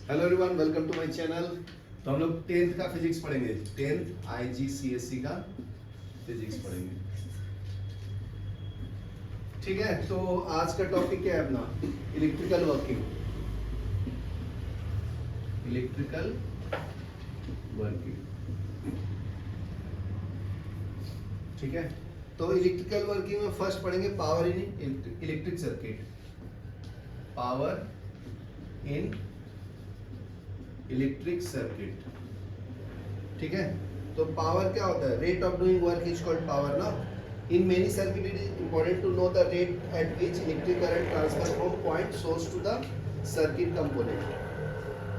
Hello everyone, welcome to my channel. तो हम लोग 10th का फिजिक्स पढ़ेंगे। 10th IGCSE का फिजिक्स पढ़ेंगे। ठीक है, तो आज का टॉपिक क्या है अपना? Electrical working. इलेक्ट्रिकल वर्किंग, ठीक है। तो इलेक्ट्रिकल वर्किंग में फर्स्ट पढ़ेंगे power in electric circuit. Power in electric circuit, ठीक है। तो पावर क्या होता है? Rate of doing work is called power ना। In many circuit it is important to know the rate at which electric current transfer from point source to the circuit component.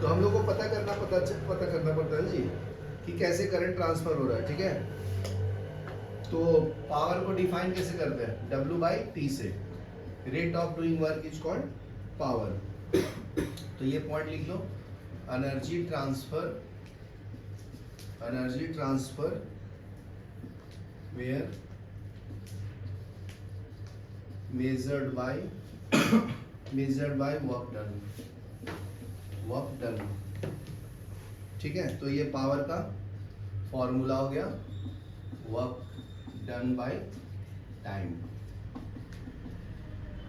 तो हम लोग को पता करना पड़ता है जी कि कैसे करंट ट्रांसफर हो रहा है, ठीक है। तो पावर को डिफाइन कैसे करते हैं? W/T से। Rate of doing work is called power. तो ये पॉइंट लिख लो, energy transfer where measured by work done, ठीक है। तो ये पावर का फॉर्मूला हो गया, वर्क डन बाय टाइम,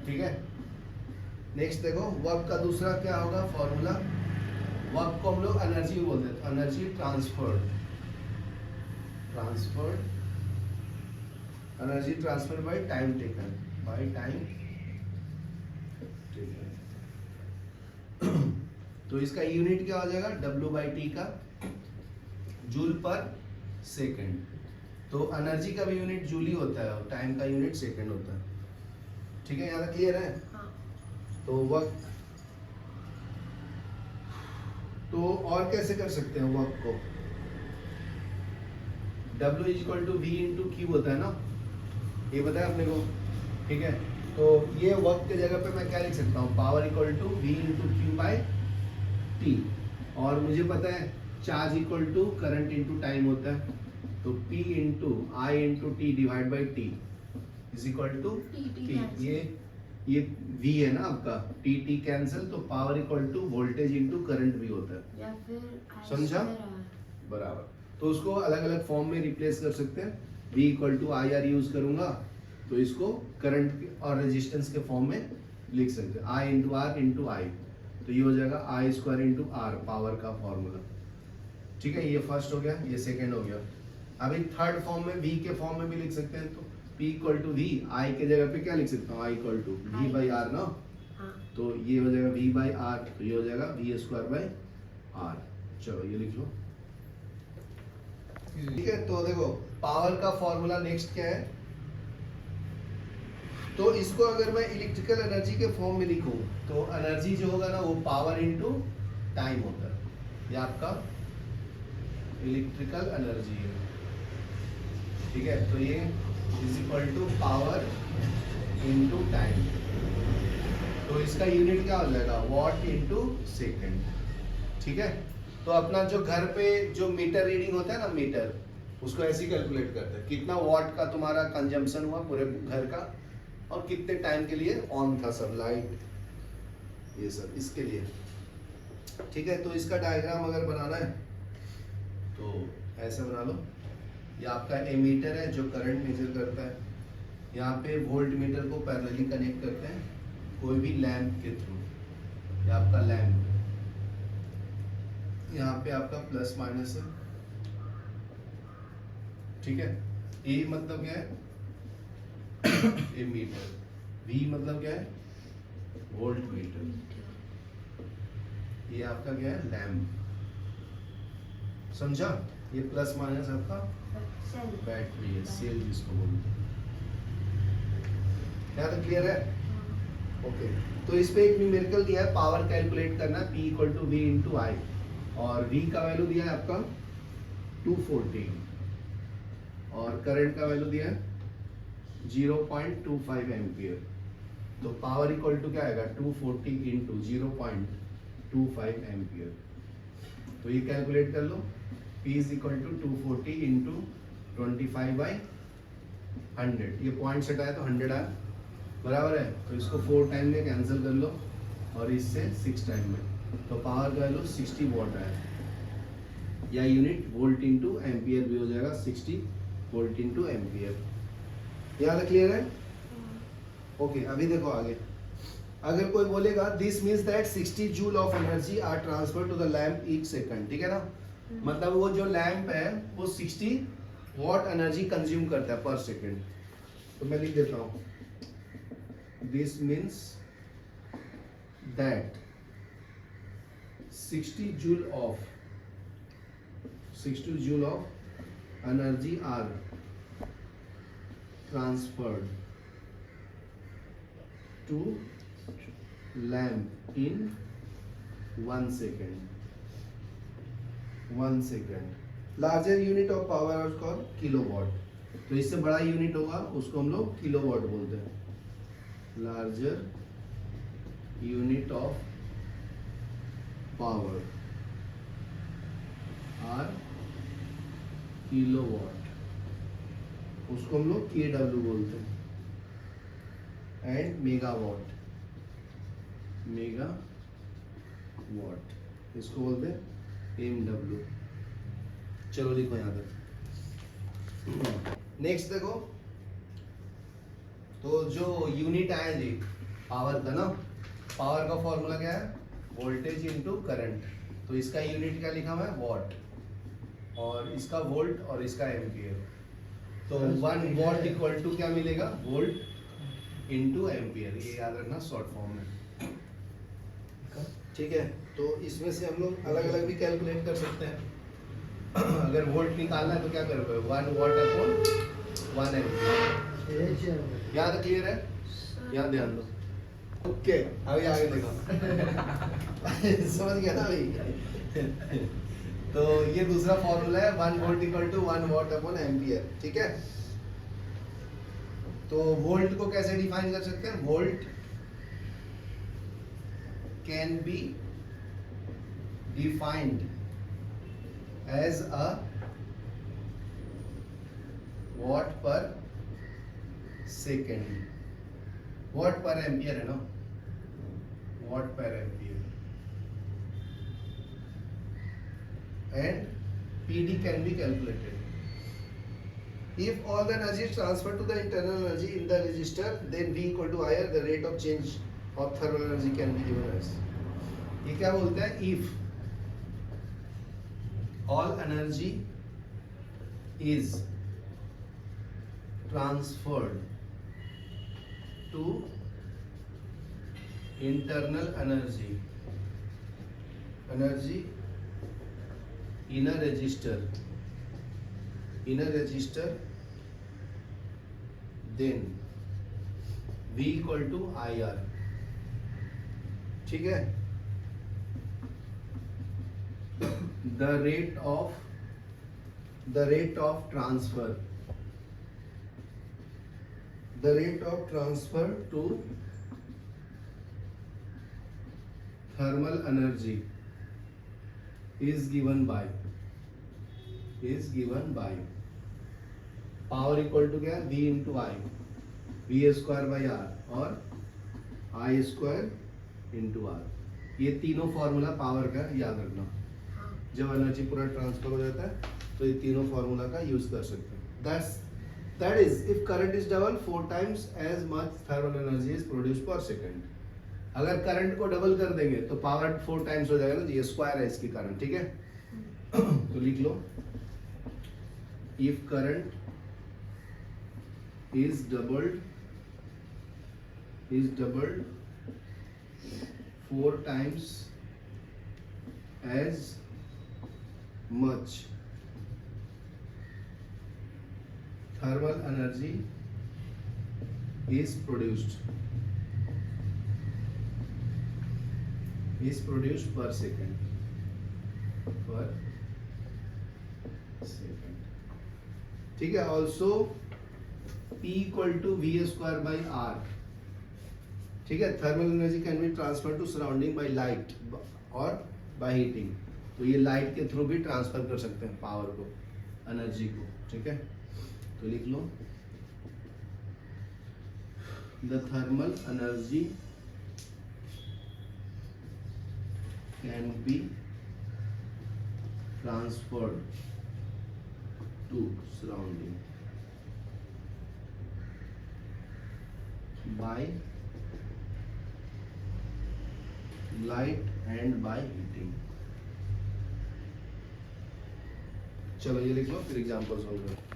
ठीक है। नेक्स्ट देखो, वर्क का दूसरा क्या होगा फॉर्मूला? वर्क को हम लोग एनर्जी बोलते हैं, energy transferred by time taken, तो इसका यूनिट क्या हो जाएगा? W/T का जूल पर सेकंड। तो एनर्जी का भी यूनिट जूल ही होता है और टाइम का यूनिट सेकंड होता है, ठीक है। यहाँ तक क्लियर है? हाँ। तो वर्क, तो और कैसे कर सकते हैं वर्क को? W = V × Q होता है ना, ये बताया अपने को, ठीक है। तो ये वर्क के जगह पे मैं क्या लिख सकता हूँ? Power = V × Q/T। और मुझे पता है चार्ज = करंट × टाइम होता है, तो P × I × T / T = T। ये V है ना आपका, T कैंसिल, तो पावर = वोल्टेज × करंट भी होता है, या फिर समझा? बराबर। तो उसको अलग अलग फॉर्म में रिप्लेस कर सकते हैं। V = IR यूज करूंगा तो इसको करंट और रेजिस्टेंस के फॉर्म में लिख सकते हैं, I × R × I। तो ये हो जाएगा I² × R, पावर का फॉर्मूला, ठीक है। ये फर्स्ट हो गया, ये सेकेंड हो गया। अभी थर्ड फॉर्म में V के फॉर्म में भी लिख सकते हैं। तो P = V, I के जगह पे क्या लिख सकता हूँ? I = V/R ना। हाँ। तो ये हो जाएगा V/R, तो ये हो जाएगा V²/R। चलो ये लिख लो, ठीक है। तो देखो पावर का फॉर्मूला नेक्स्ट क्या है? तो इसको अगर मैं इलेक्ट्रिकल एनर्जी के फॉर्म में लिखूं तो एनर्जी जो होगा ना वो पावर × टाइम होता है। ये आपका इलेक्ट्रिकल एनर्जी है, ठीक है। तो ये = पावर × टाइम। तो इसका यूनिट क्या हो जाएगा? वॉट × सेकेंड, ठीक है। तो अपना जो घर पे जो मीटर रीडिंग होता है ना, मीटर, उसको ऐसे ही कैलकुलेट करते हैं, कितना वॉट का तुम्हारा कंजम्पशन हुआ पूरे घर का और कितने टाइम के लिए ऑन था सब लाइट, ये सब इसके लिए, ठीक है। तो इसका डायग्राम अगर बनाना है तो ऐसे बना लो। ये आपका एमीटर है जो करंट मेजर करता है। यहाँ पे वोल्ट मीटर को पैरेलली कनेक्ट करते हैं कोई भी लैंप के थ्रू। ये आपका लैंप, यहाँ पे आपका प्लस माइनस है, ठीक है। ए मतलब क्या है? एमीटर। V मतलब क्या है? Volt meter. ये आपका क्या है? लैंप, समझा? ये प्लस माइनस आपका बैटरी है, सेल जिसको बोलते हैं। यहाँ तक क्लियर है? ओके। तो इस पे एक न्यूमेरिकल दिया है, पावर कैलकुलेट करना, P = V × I, और V का वैल्यू दिया है आपका 240 और करंट का वैल्यू दिया है 0.25 एम्पियर। तो पावर = क्या आएगा? 240 × 0.25 एम्पियर। तो ये कैलकुलेट कर लो, P = 240 × 25/100। ये पॉइंट सेट आया तो 100 आया, बराबर है। तो इसको 4 टाइम में कैंसिल कर लो और इससे 6 टाइम में तो पावर का वैल्यू 60 वॉट है, या यूनिट वोल्ट इंटू एम्पियर भी हो जाएगा 60 वोल्ट इंटू एम्पियर। यहाँ तक क्लियर है? ओके अभी देखो आगे, अगर कोई बोलेगा this means that 60 joule of energy are transfer to the lamp each second, ठीक है ना, मतलब वो जो लैम्प है वो 60 वॉट एनर्जी कंज्यूम करता है पर सेकंड। तो मैं लिख देता हूँ, this means that 60 joule of energy are transferred to lamp in 1 second. Larger unit of power is called kilowatt, तो इससे बड़ा यूनिट होगा उसको हम लोग किलोवाट बोलते हैं। Larger unit of power are kilowatt, उसको हम लोग KW बोलते हैं। एंड मेगावाट इसको बोलते हैं MW। चलो लिखो यहाँ तक। नेक्स्ट देखो, तो जो यूनिट आया जी पावर का ना, पावर का फॉर्मूला क्या है, वोल्टेज इनटू करंट। तो इसका यूनिट क्या लिखा हुआ है, वॉट, और इसका वोल्ट और इसका एम्पियर। तो 1 वॉट इक्वल टू क्या मिलेगा, वोल्ट इनटू एम्पियर, ये याद रखना शॉर्ट फॉर्म में, ठीक है। तो इसमें से हम लोग अलग अलग भी कैलकुलेट कर सकते हैं। अगर वोल्ट निकालना है तो क्या करोगे, 1 वॉट अपॉन 1 एम्पियर। यहाँ तक क्लियर है? यहाँ ध्यान दो। ओके अभी आगे देखो। समझ गया ना भाई? तो ये दूसरा फॉर्मूला है, 1 volt equal to 1 watt upon ampere, ठीक है। तो वोल्ट को कैसे डिफाइन कर सकते हैं, volt can be defined as a watt per second, watt per ampere है ना, watt per ampere, and PD can be calculated if all the energy is transferred to the internal energy in the resistor, then V equal to IR, the rate of change of thermal energy can be given as। ये क्या बोलते हैं, if all energy is transferred to internal energy in a resistor, then V equal to IR, ठीक है। the rate of transfer to thermal energy is given by power equal to क्या, V into I, V square by R और I square into R. ये तीनों formula power का याद रखना, जब एनर्जी पूरा ट्रांसफर हो जाता है तो ये तीनों फॉर्मूला का यूज कर सकते हैं। That is if current is double 4 times as much thermal energy is produced per second। अगर करंट को डबल कर देंगे तो पावर 4 times हो जाएगा ना, ये स्क्वायर है इसकी करंट, ठीक है। तो लिख लो, if current is doubled 4 times as much thermal energy is produced per second, ठीक है। Also P equal to V square by R, ठीक है। Thermal energy can be transfer to surrounding by light और by heating. तो ये light के through भी transfer कर सकते हैं पावर को, एनर्जी को, ठीक है। तो लिख लो, the thermal energy can be transferred to surrounding by light and by heating. चलो ये लिख लो, फिर एग्जाम्पल सॉल्व करो.